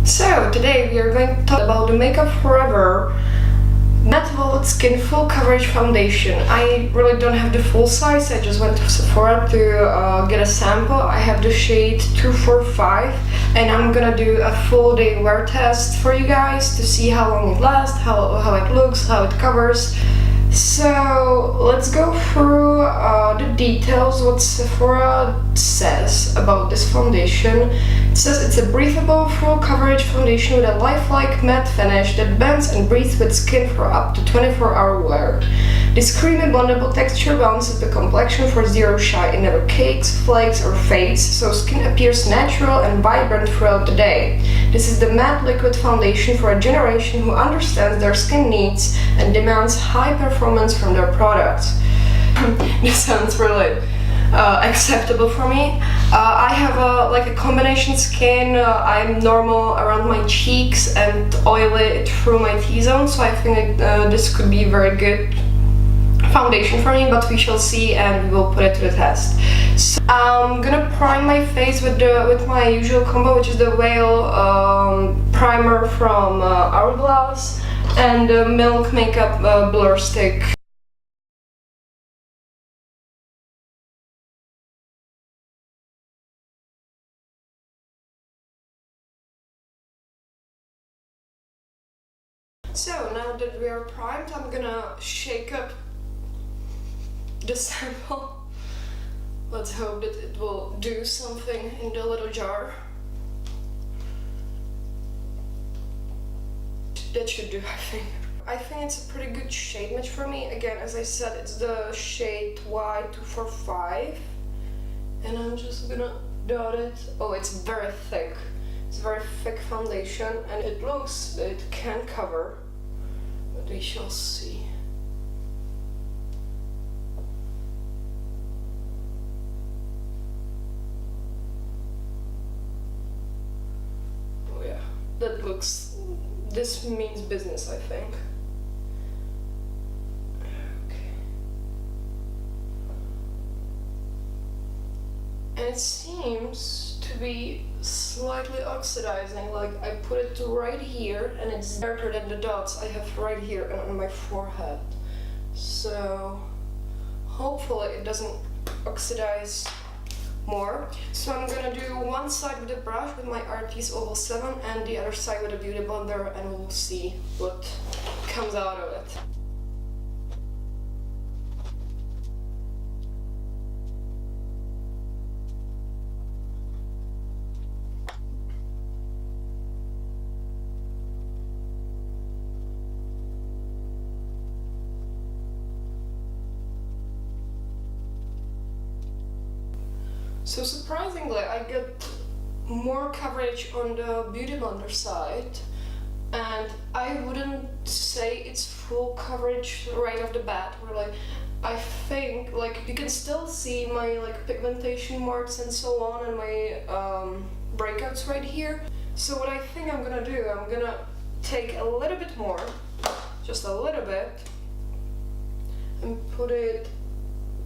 So today we are going to talk about the Makeup Forever Matte Velvet Skin Full Coverage Foundation. I really don't have the full size, I just went to Sephora to get a sample. I have the shade 245 and I'm gonna do a full day wear test for you guys to see how long it lasts, how it looks, how it covers. So let's go through the details, what Sephora says about this foundation. It says it's a breathable, full coverage foundation with a lifelike matte finish that bends and breathes with skin for up to 24-hour wear. This creamy blendable texture balances the complexion for zero shine. It never cakes, flakes or fades, so skin appears natural and vibrant throughout the day. This is the matte liquid foundation for a generation who understands their skin needs and demands high performance from their products. This sounds really acceptable for me. I have a combination skin. I'm normal around my cheeks and oily through my T-zone, so I think this could be a very good foundation for me, but we shall see and we will put it to the test. So I'm gonna prime my face with my usual combo, which is the Whale primer from Hourglass and the Milk Makeup Blur Stick. So now that we are primed, I'm gonna shake up the sample. Let's hope that it will do something in the little jar. That should do, I think. I think it's a pretty good shade match for me. Again, as I said, it's the shade Y245. And I'm just gonna dot it. Oh, it's very thick. It's a very thick foundation and it looks that it can cover, but we shall see. Oh yeah, this means business, I think. Okay. And it seems to be slightly oxidizing, like I put it right here and it's darker than the dots I have right here and on my forehead. So hopefully it doesn't oxidize more. So I'm gonna do one side with a brush with my Artis Oval 7 and the other side with a beauty blender, and we'll see what comes out of it. So surprisingly, I get more coverage on the Beauty Blender side, and I wouldn't say it's full coverage right off the bat, really. I think you can still see my pigmentation marks and so on, and my breakouts right here. So what I think I'm gonna do, I'm gonna take a little bit more, just a little bit, and put it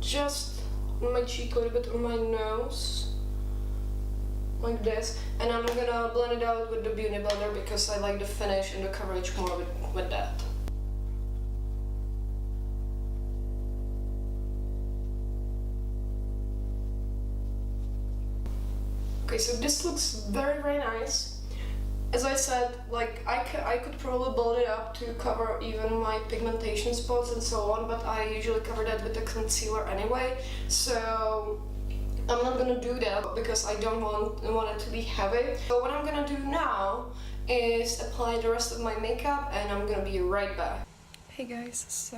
just on my cheek, a little bit on my nose, like this, and I'm gonna blend it out with the Beauty Blender because I like the finish and the coverage more with that. Okay, so this looks very, very nice. As I said, I could probably build it up to cover even my pigmentation spots and so on, but I usually cover that with the concealer anyway, so I'm not gonna do that because I don't want it to be heavy. So what I'm gonna do now is apply the rest of my makeup and I'm gonna be right back. Hey guys, so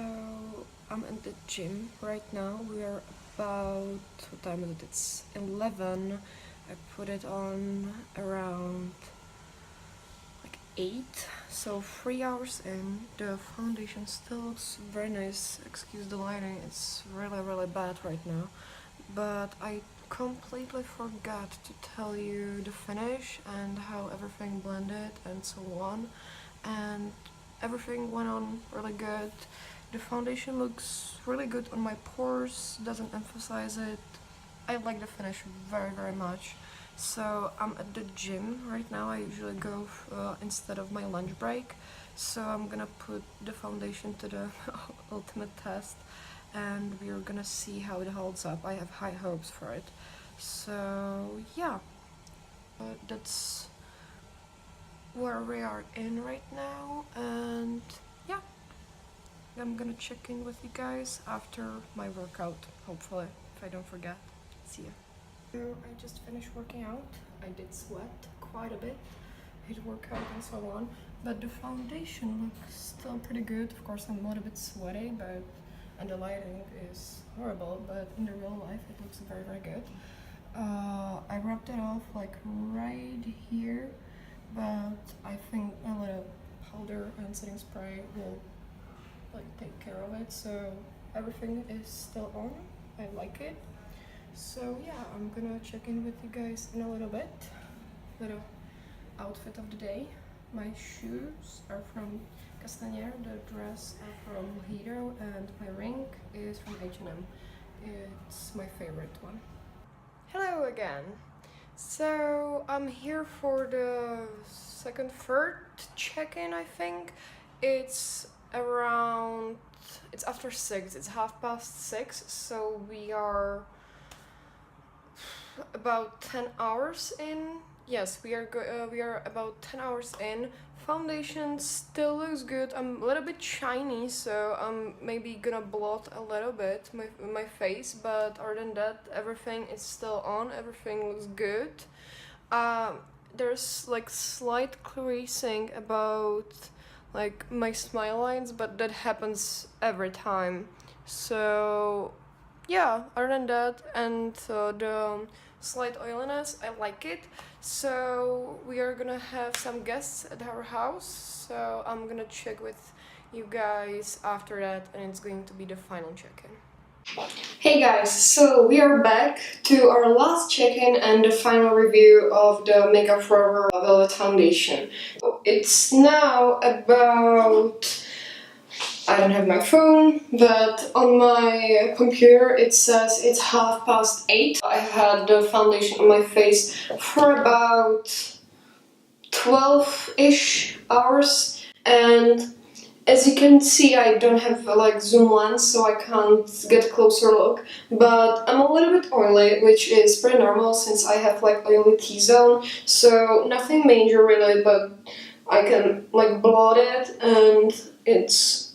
I'm at the gym right now. We are about, what time is it? It's 11. I put it on around 8, so 3 hours in. The foundation still looks very nice. Excuse the lighting, it's really bad right now, but I completely forgot to tell you the finish and how everything blended and so on, and everything went on really good. The foundation looks really good on my pores, doesn't emphasize it. I like the finish very much. So I'm at the gym right now. I usually go instead of my lunch break. So I'm gonna put the foundation to the ultimate test, and we're gonna see how it holds up. I have high hopes for it. So yeah, that's where we are in right now, and yeah, I'm gonna check in with you guys after my workout, hopefully, if I don't forget. See ya. So I just finished working out. I did sweat quite a bit, hit workout and so on, but the foundation looks still pretty good. Of course I'm a little bit sweaty, and the lighting is horrible, but in the real life it looks very, very good. I rubbed it off like right here, but I think a little powder and setting spray will like take care of it. So everything is still on. I like it. So yeah, I'm gonna check in with you guys in a little bit. Little outfit of the day. My shoes are from Castañer, the dress are from Mojito, and my ring is from H&M. It's my favorite one. Hello again. So I'm here for the third check-in, I think. It's after 6, it's 6:30, so we are about 10 hours in. Yes, we are about 10 hours in. Foundation still looks good. I'm a little bit shiny, so I'm maybe gonna blot a little bit my face, but other than that, everything is still on. Everything looks good. There's like slight creasing about like my smile lines, but that happens every time. So yeah, other than that, and the slight oiliness, I like it. So we are gonna have some guests at our house, so I'm gonna check with you guys after that, and it's going to be the final check-in. Hey guys, so we are back to our last check-in and the final review of the Makeup Forever Velvet Foundation. It's now about, I don't have my phone, but on my computer it says it's 8:30. I've had the foundation on my face for about 12-ish hours, and as you can see, I don't have like zoom lens, so I can't get a closer look, but I'm a little bit oily, which is pretty normal since I have like oily T-zone, so nothing major really, but I can like blot it and it's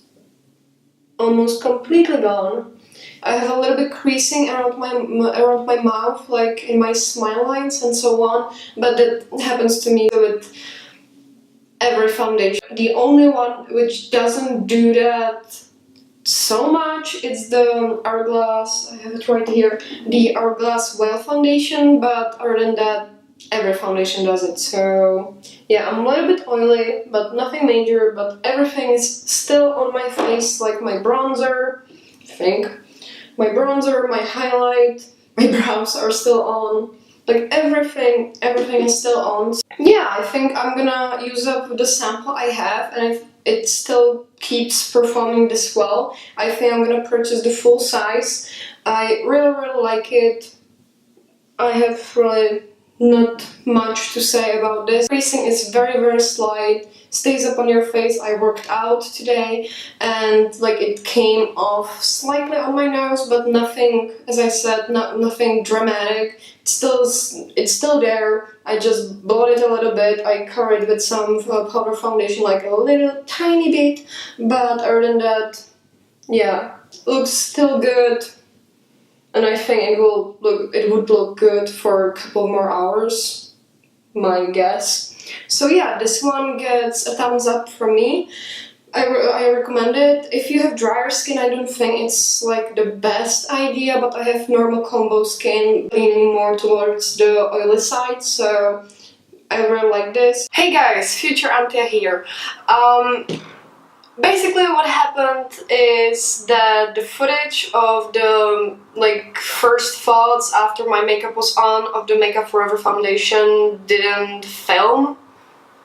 almost completely gone. I have a little bit creasing around my mouth, like in my smile lines and so on, but that happens to me with every foundation. The only one which doesn't do that so much is the Hourglass, I have it right here, the Hourglass Well Foundation, but other than that, every foundation does it. So yeah, I'm a little bit oily, but nothing major, but everything is still on my face, like my bronzer, I think. My bronzer, my highlight, my brows are still on. Like everything is still on. Yeah, I think I'm gonna use up the sample I have, and if it still keeps performing this well, I think I'm gonna purchase the full size. I really, really like it. I have really not much to say about this. Creasing is very, very slight, stays up on your face. I worked out today and like it came off slightly on my nose, but nothing, as I said, nothing dramatic. It's still there. I just blotted a little bit. I covered with some powder foundation, like a little tiny bit, but other than that, yeah, looks still good. And I think it would look good for a couple more hours, my guess. So yeah, this one gets a thumbs up from me. I recommend it. If you have drier skin, I don't think it's like the best idea, but I have normal combo skin, leaning more towards the oily side, so I really like this. Hey guys, future Antje here. Basically what happened is that the footage of the first thoughts after my makeup was on of the Makeup Forever foundation didn't film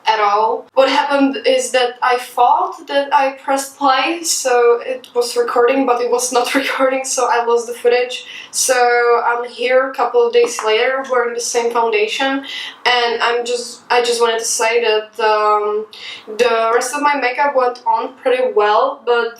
at all. What happened happened is that I thought that I pressed play, so it was recording, but it was not recording, so I lost the footage. So I'm here a couple of days later wearing the same foundation, and I just wanted to say that the rest of my makeup went on pretty well, but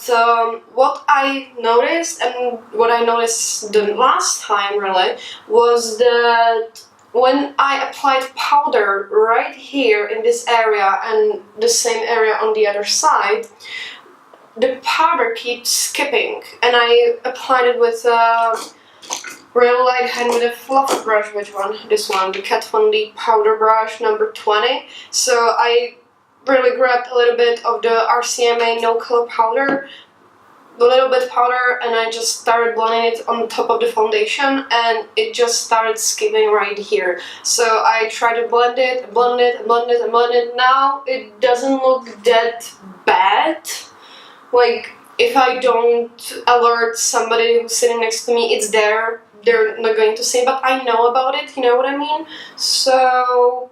what I noticed, and what I noticed the last time really, was that when I applied powder right here in this area and the same area on the other side, the powder keeps skipping, and I applied it with a real light hand with a fluffy brush. Which one? This one, the Kat Von D powder brush number 20. So I really grabbed a little bit of the RCMA no color powder, a little bit powder, and I just started blending it on top of the foundation, and it just started skipping right here. So I tried to blend it, blend it, and blend it, and blend it. Now it doesn't look that bad. Like, if I don't alert somebody who's sitting next to me, it's there. They're not going to see, but I know about it, you know what I mean? So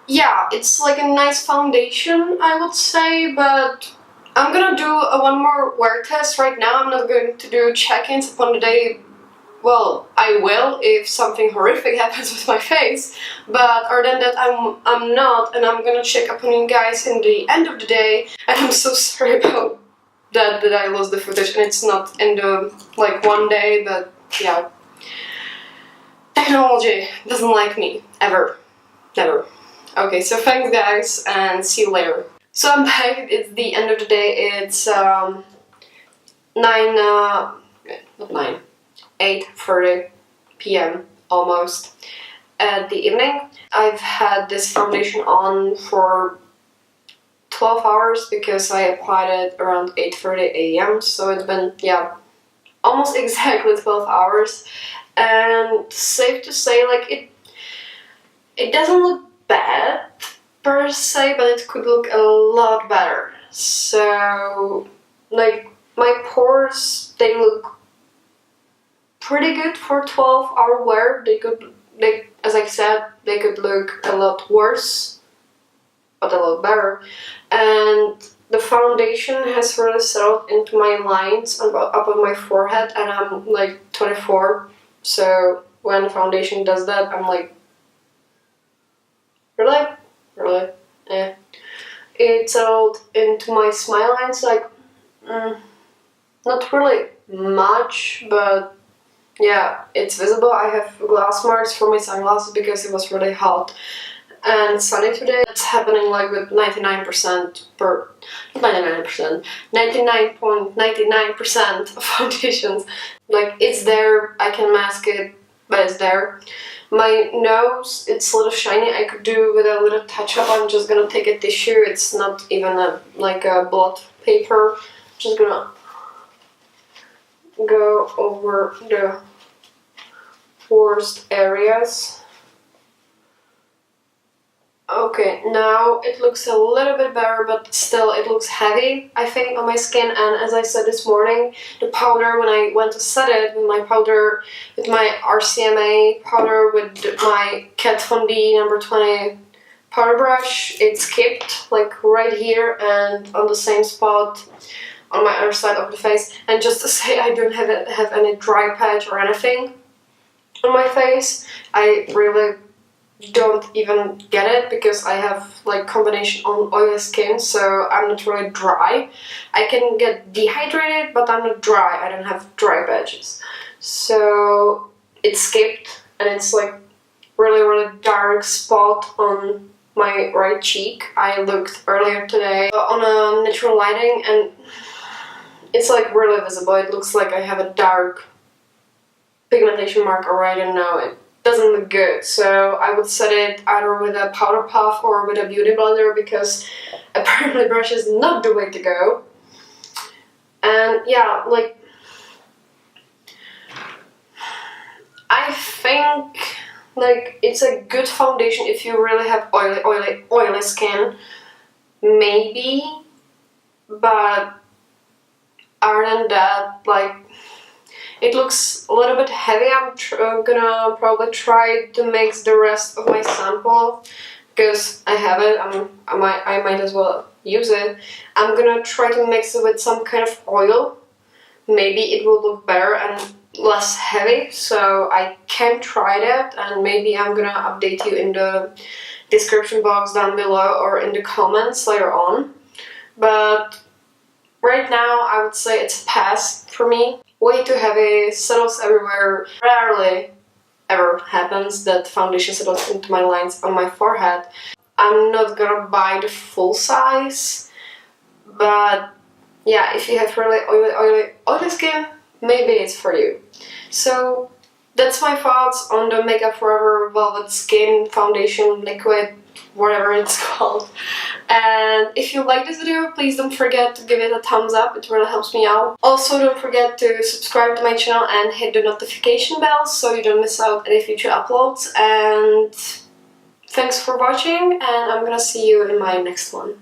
yeah, it's like a nice foundation, I would say, but I'm gonna do one more wear test right now. I'm not going to do check-ins upon the day. Well, I will if something horrific happens with my face, but other than that, I'm not, and I'm gonna check upon you guys in the end of the day. And I'm so sorry about that I lost the footage, and it's not in the like one day, but yeah, technology doesn't like me ever, never. Okay, so thanks guys, and see you later. So I'm back. It's the end of the day. It's 8:30 p.m. almost at the evening. I've had this foundation on for 12 hours because I applied it around 8:30 a.m. So it's been, yeah, almost exactly 12 hours. And safe to say, like, it doesn't look bad per se, but it could look a lot better. So, like, my pores, they look pretty good for 12-hour wear. As I said, they could look a lot worse, but a lot better. And the foundation has really settled into my lines up on my forehead, and I'm like 24, so when the foundation does that, I'm like, really? Yeah. It settled into my smile lines, like, not really much, but yeah, it's visible. I have glass marks for my sunglasses because it was really hot and sunny today. It's happening like with 99.99% of foundations. Like, it's there, I can mask it, but it's there. My nose, it's a little shiny. I could do with a little touch-up. I'm just gonna take a tissue. It's not even like a blot paper. Just gonna go over the worst areas. Okay, now it looks a little bit better, but still it looks heavy, I think, on my skin. And as I said this morning, the powder, when I went to set it with my powder, with my RCMA powder, with my Kat Von D number 20 powder brush, it skipped like right here and on the same spot on my other side of the face. And just to say, I don't have any dry patch or anything on my face. I really don't even get it because I have like combination on oily skin, so I'm not really dry. I can get dehydrated, but I'm not dry. I don't have dry patches. So it skipped, and it's like really dark spot on my right cheek. I looked earlier today on a natural lighting, and it's like really visible. It looks like I have a dark pigmentation mark already. Now it doesn't look good, so I would set it either with a powder puff or with a beauty blender, because apparently brush is not the way to go. And yeah, like, I think like it's a good foundation if you really have oily skin, maybe, but other than that, like, it looks a little bit heavy. I'm gonna probably try to mix the rest of my sample, because I have it, I might as well use it. I'm gonna try to mix it with some kind of oil. Maybe it will look better and less heavy, so I can try that, and maybe I'm gonna update you in the description box down below or in the comments later on. But right now I would say it's a pass for me. Way too heavy, settles everywhere. Rarely ever happens that foundation settles into my lines on my forehead. I'm not gonna buy the full size, but yeah, if you have really oily skin, maybe it's for you. So that's my thoughts on the Makeup Forever Velvet Skin Foundation Liquid, whatever it's called. And if you like this video, please don't forget to give it a thumbs up, it really helps me out. Also, don't forget to subscribe to my channel and hit the notification bell so you don't miss out any future uploads. And thanks for watching, and I'm gonna see you in my next one.